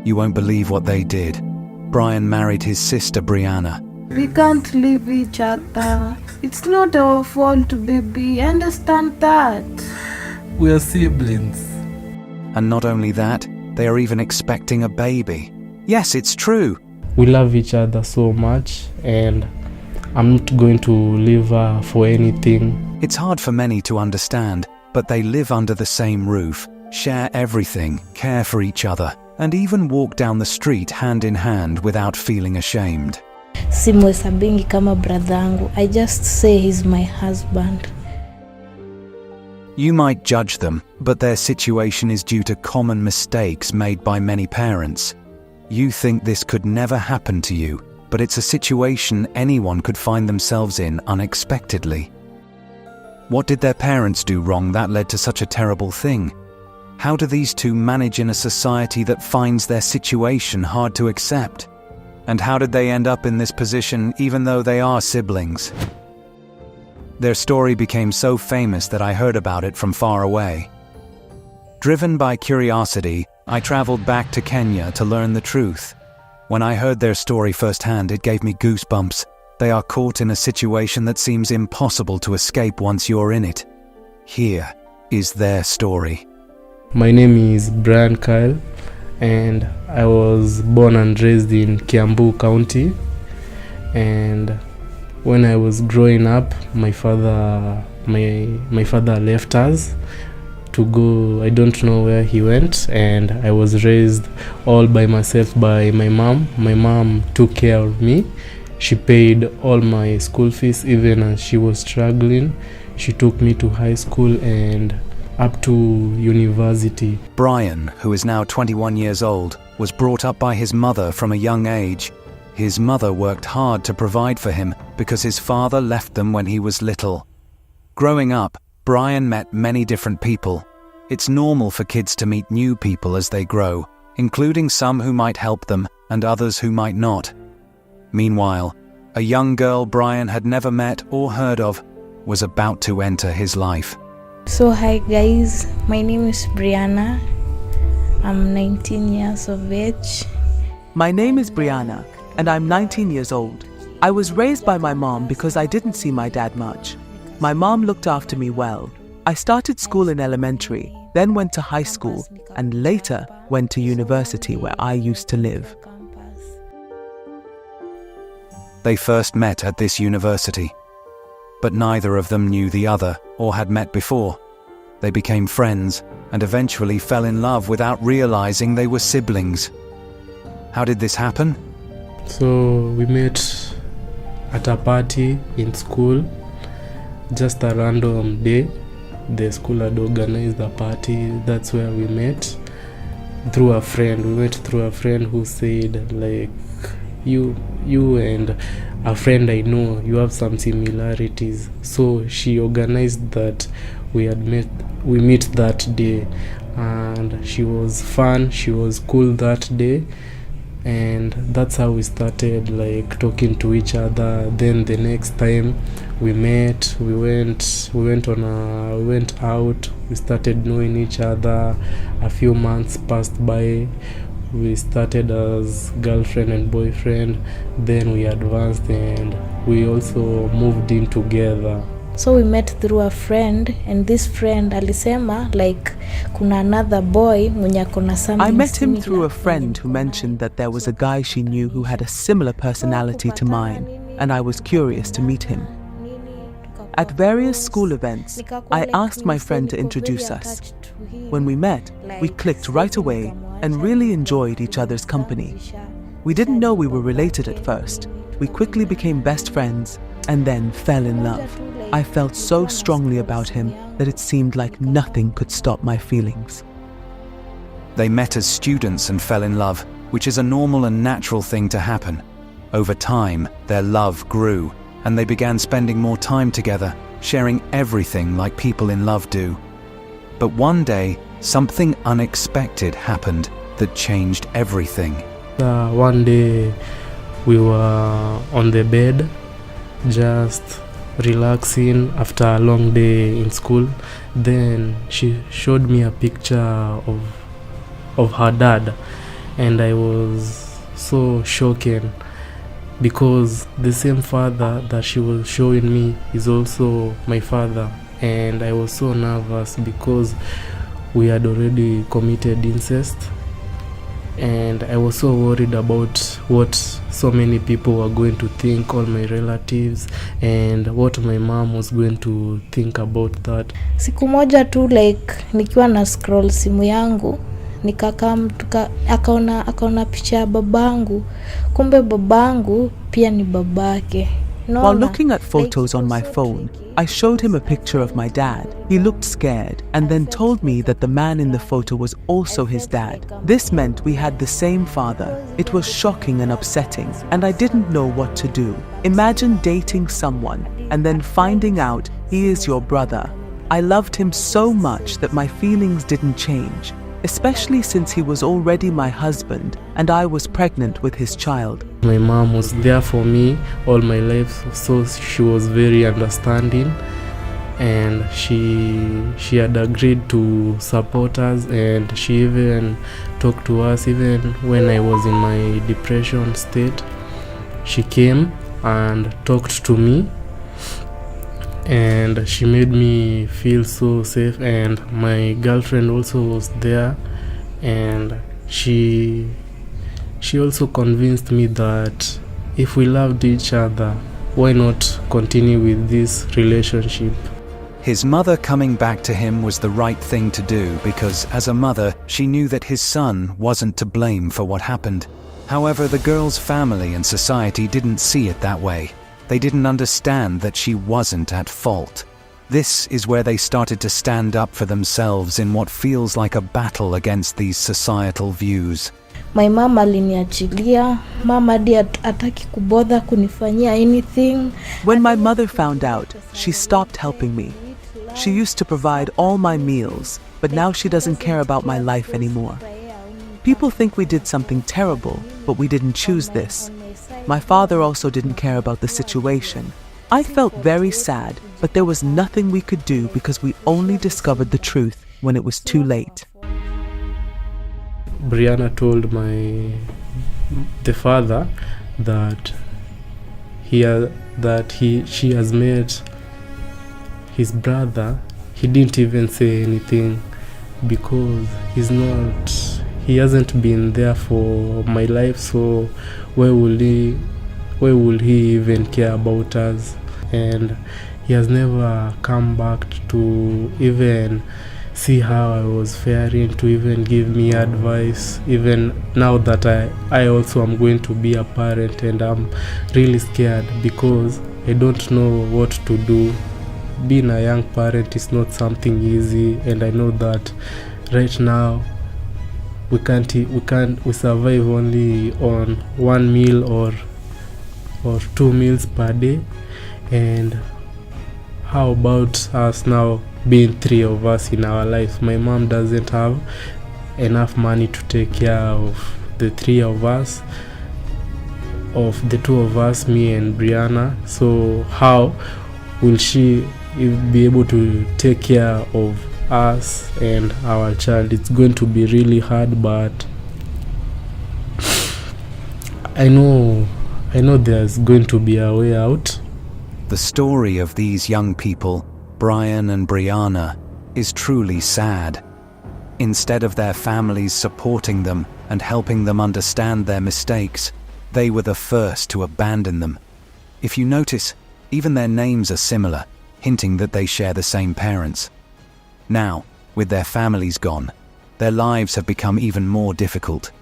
You won't believe what they did. Brian married his sister Brianna. We can't leave each other. It's not our fault, baby. Understand that. We are siblings. And not only that, they are even expecting a baby. Yes, it's true. We love each other so much, and I'm not going to leave her for anything. It's hard for many to understand, but they live under the same roof, share everything, care for each other, and even walk down the street hand in hand without feeling ashamed. Simhesabingi kama bradhangu. I just say he's my husband. You might judge them, but their situation is due to common mistakes made by many parents. You think this could never happen to you, but it's a situation anyone could find themselves in unexpectedly. What did their parents do wrong that led to such a terrible thing? How do these two manage in a society that finds their situation hard to accept? And how did they end up in this position even though they are siblings? Their story became so famous that I heard about it from far away. Driven by curiosity, I traveled back to Kenya to learn the truth. When I heard their story firsthand, it gave me goosebumps. They are caught in a situation that seems impossible to escape once you're in it. Here is their story. My name is Brian Kyle, and I was born and raised in Kiambu County. And when I was growing up, my father left us to go. I don't know where he went, and I was raised all by myself by my mom. My mom took care of me. She paid all my school fees, even as she was struggling. She took me to high school and up to university. Brian, who is now 21 years old, was brought up by his mother from a young age. His mother worked hard to provide for him because his father left them when he was little. Growing up, Brian met many different people. It's normal for kids to meet new people as they grow, including some who might help them and others who might not. Meanwhile, a young girl Brian had never met or heard of was about to enter his life. So hi guys, my name is Brianna. I'm 19 years of age. My name is Brianna, and I'm 19 years old. I was raised by my mom because I didn't see my dad much. My mom looked after me well. I started school in elementary, then went to high school, and later went to university where I used to live. They first met at this university, but neither of them knew the other or had met before. They became friends and eventually fell in love without realizing they were siblings. How did this happen? So we met at a party in school, just a random day. The school had organized a party. That's where we met through a friend. We met through a friend who said, like, you and a friend I know, you have some similarities. So she organized that we meet that day, and she was fun, she was cool that day, and that's how we started like talking to each other. Then the next time we met, we went out, we started knowing each other. A few months passed by. We started as girlfriend and boyfriend, then we advanced and we also moved in together. So we met through a friend, and this friend alisema like kuna another boy mwenye akona something. I met him through a friend who mentioned that there was a guy she knew who had a similar personality to mine, and I was curious to meet him. At various school events, I asked my friend to introduce us. When we met, we clicked right away and really enjoyed each other's company. We didn't know we were related at first. We quickly became best friends and then fell in love. I felt so strongly about him that it seemed like nothing could stop my feelings. They met as students and fell in love, which is a normal and natural thing to happen. Over time, their love grew, and they began spending more time together, sharing everything like people in love do. But one day, something unexpected happened that changed everything. One day, we were on the bed, just relaxing after a long day in school. Then she showed me a picture of her dad, and I was so shaken because the same father that she was showing me is also my father, and I was so nervous because we had already committed incest, and I was so worried about what so many people were going to think, all my relatives, and what my mom was going to think about that. Siku moja tu like nikiwa na scroll simu yangu nikakam akaona picha ya babangu, kumbe babangu pia ni babake. While looking at photos on my phone, I showed him a picture of my dad. He looked scared and then told me that the man in the photo was also his dad. This meant we had the same father. It was shocking and upsetting, and I didn't know what to do. Imagine dating someone and then finding out he is your brother. I loved him so much that my feelings didn't change, especially since he was already my husband and I was pregnant with his child. My mom was there for me all my life, so she was very understanding, and she had agreed to support us, and she even talked to us even when I was in my depression state. She came and talked to me, and she made me feel so safe, and my girlfriend also was there, and she also convinced me that if we loved each other, why not continue with this relationship? His mother coming back to him was the right thing to do because, as a mother, she knew that his son wasn't to blame for what happened. However, the girl's family and society didn't see it that way. They didn't understand that she wasn't at fault. This is where they started to stand up for themselves in what feels like a battle against these societal views. My mom aliniachilia, mama hadi hataki kubother kunifanyia anything. When my mother found out, she stopped helping me. She used to provide all my meals, but now she doesn't care about my life anymore. People think we did something terrible, but we didn't choose this. My father also didn't care about the situation. I felt very sad, but there was nothing we could do because we only discovered the truth when it was too late. Brianna told the father that she has met his brother. He didn't even say anything because he hasn't been there for my life, so why will he even care about us? And he has never come back to even see how I was faring, to even give me advice, even now that I also am going to be a parent, and I'm really scared because I don't know what to do. Being a young parent is not something easy, and I know that right now we survive only on one meal or 2 meals per day, and how about us now being 3 of us in our lives? My mom doesn't have enough money to take care of the 3 of us, of the 2 of us, me and Brianna. So how will she be able to take care of us and our child? It's going to be really hard, but I know there's going to be a way out. The story of these young people, Brian and Brianna, is truly sad. Instead of their families supporting them and helping them understand their mistakes, they were the first to abandon them. If you notice, even their names are similar, hinting that they share the same parents. Now, with their families gone, their lives have become even more difficult.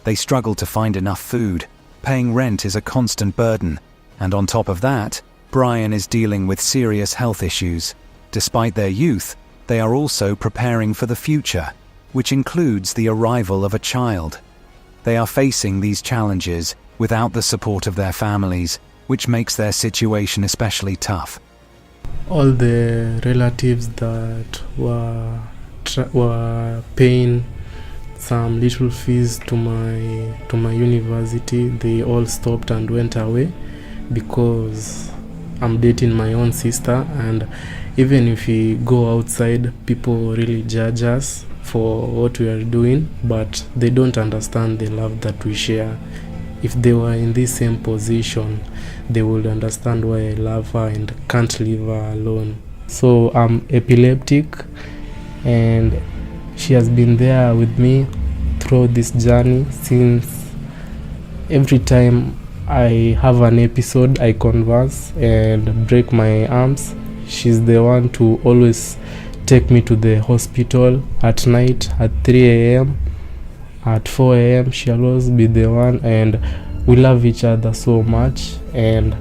They struggle to find enough food, paying rent is a constant burden, and on top of that, Brian is dealing with serious health issues. Despite their youth, they are also preparing for the future, which includes the arrival of a child. They are facing these challenges without the support of their families, which makes their situation especially tough. All the relatives that were paying some little fees to my university, they all stopped and went away because I'm dating my own sister, and even if we go outside, people really judge us for what we are doing, but they don't understand the love that we share. If they were in this same position, they would understand why I love her and can't leave her alone. So I'm epileptic, and she has been there with me through this journey since. Every time I have an episode, I converse and break my arms, she's the one to always take me to the hospital at night at 3 a.m. At 4 a.m. she'll always be the one, and we love each other so much, and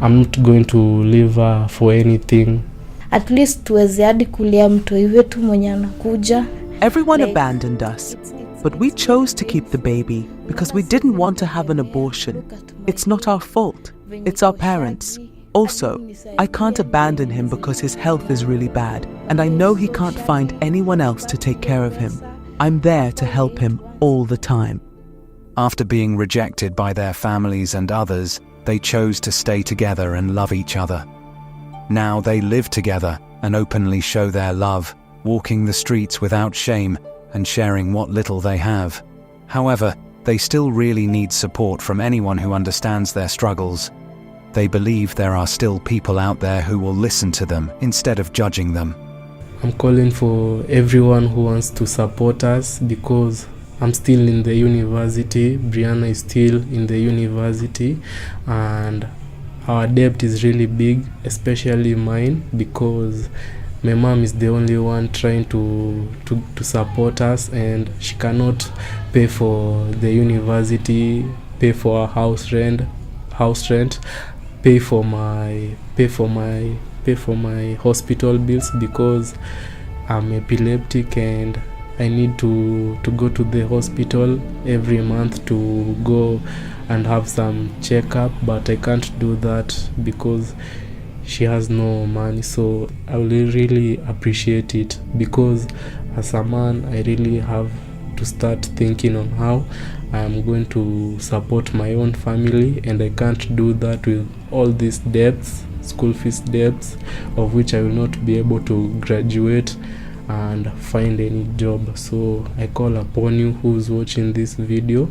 I'm not going to leave her for anything. At least tuweze hadi kulia mtoi wetu mwenye anakuja. Everyone abandoned us, but we chose to keep the baby because we didn't want to have an abortion. It's not our fault. It's our parents. Also, I can't abandon him because his health is really bad, and I know he can't find anyone else to take care of him. I'm there to help him all the time. After being rejected by their families and others, they chose to stay together and love each other. Now they live together and openly show their love, walking the streets without shame and sharing what little they have. However, they still really need support from anyone who understands their struggles. They believe there are still people out there who will listen to them instead of judging them. I'm calling for everyone who wants to support us, because I'm still in the university, Brianna is still in the university, and our debt is really big, especially mine, because my mom is the only one trying to support us, and she cannot pay for the university, pay for our house rent, pay for my hospital bills, because I'm epileptic and I need to go to the hospital every month to go and have some checkup, but I can't do that because she has no money. So I will really appreciate it, because as a man I really have to start thinking on how I am going to support my own family, and I can't do that with all these debts, school fees debts, of which I will not be able to graduate and find any job. So I call upon you who's watching this video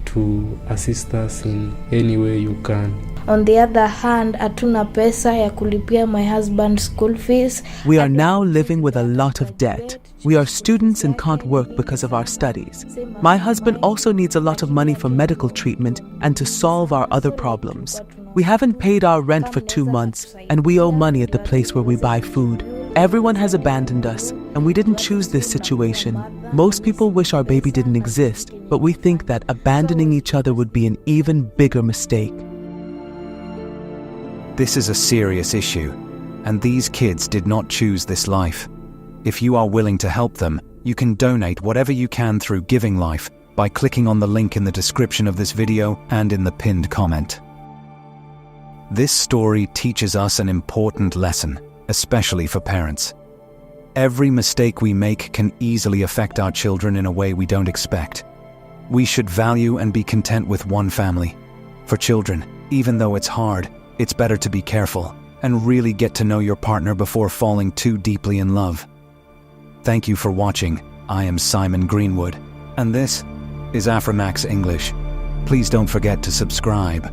to assist us in any way you can. On the other hand, hatuna pesa ya kulipia my husband's school fees. We are now living with a lot of debt. We are students and can't work because of our studies. My husband also needs a lot of money for medical treatment and to solve our other problems. We haven't paid our rent for 2 months, and we owe money at the place where we buy food. Everyone has abandoned us, and we didn't choose this situation. Most people wish our baby didn't exist, but we think that abandoning each other would be an even bigger mistake. This is a serious issue, and these kids did not choose this life. If you are willing to help them, you can donate whatever you can through Giving Life by clicking on the link in the description of this video and in the pinned comment. This story teaches us an important lesson, especially for parents. Every mistake we make can easily affect our children in a way we don't expect. We should value and be content with one family. For children, even though it's hard, it's better to be careful and really get to know your partner before falling too deeply in love. Thank you for watching. I am Simon Greenwood, and this is Aframax English. Please don't forget to subscribe.